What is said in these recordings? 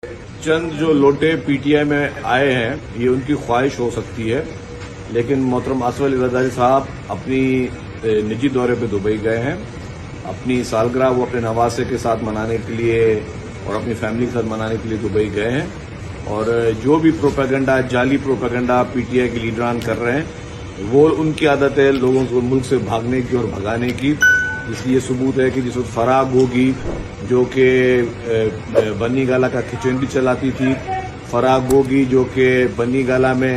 چند جو لوٹے پی ٹی آئی میں آئے ہیں یہ ان کی خواہش ہو سکتی ہے، لیکن محترم آصف علی زرداری صاحب اپنی نجی دورے پہ دبئی گئے ہیں. اپنی سالگرہ وہ اپنے نواسے کے ساتھ منانے کے لیے اور اپنی فیملی کے ساتھ منانے کے لیے دبئی گئے ہیں. اور جو بھی پروپیگنڈا، جعلی پروپیگنڈا پی ٹی آئی کے لیڈران کر رہے ہیں، وہ ان کی عادت ہے لوگوں کو ملک سے بھاگنے کی اور بھگانے کی. اس لیے ثبوت ہے کہ جس وقت فراح گوگی جو کہ بنی گالا کا کچن بھی چلاتی تھی، فراح گوگی جو کہ بنی گالا میں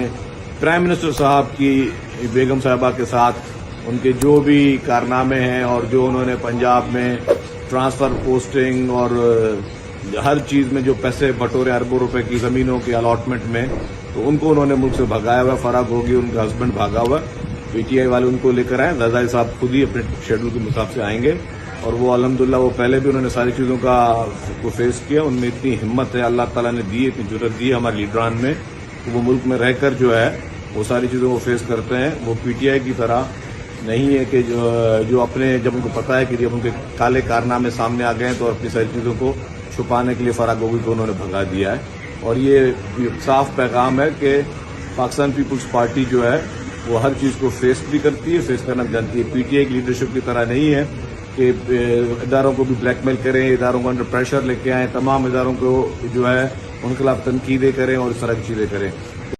پرائم منسٹر صاحب کی بیگم صاحبہ کے ساتھ ان کے جو بھی کارنامے ہیں اور جو انہوں نے پنجاب میں ٹرانسفر پوسٹنگ اور ہر چیز میں جو پیسے بٹورے اربوں روپے کی زمینوں کے الاٹمنٹ میں، تو ان کو انہوں نے ملک سے بھگایا ہوا. فراح گوگی ان کا ہسبینڈ بھاگا ہوا. پی ٹی آئی والے ان کو لے کر آئے. زرداری صاحب خود ہی اپنے شیڈول کے حساب سے آئیں گے اور وہ الحمدللہ وہ پہلے بھی انہوں نے ساری چیزوں کو فیس کیا. ان میں اتنی ہمت ہے، اللہ تعالیٰ نے دی، اتنی جرأت دی ہے ہمارے لیڈران میں کہ وہ ملک میں رہ کر جو ہے وہ ساری چیزوں کو فیس کرتے ہیں. وہ پی ٹی آئی کی طرح نہیں ہے کہ جو اپنے جب ان کو پتا ہے کہ جب ان کے کالے کارنامے سامنے آ گئے ہیں تو اپنی ساری چیزوں کو چھپانے کے لیے فراح گوگی کو انہوں نے بھگا دیا ہے. اور یہ صاف پیغام ہے کہ پاکستان پیپلز پارٹی جو ہے وہ ہر چیز کو فیس بھی کرتی ہے، فیس کرنا جانتی ہے. پی ٹی آئی کی لیڈرشپ کی طرح نہیں ہے کہ اداروں کو بھی بلیک میل کریں، اداروں کو انڈر پریشر لے کے آئیں، تمام اداروں کو جو ہے ان کے خلاف تنقیدیں کریں اور اس طرح کی چیزیں کریں.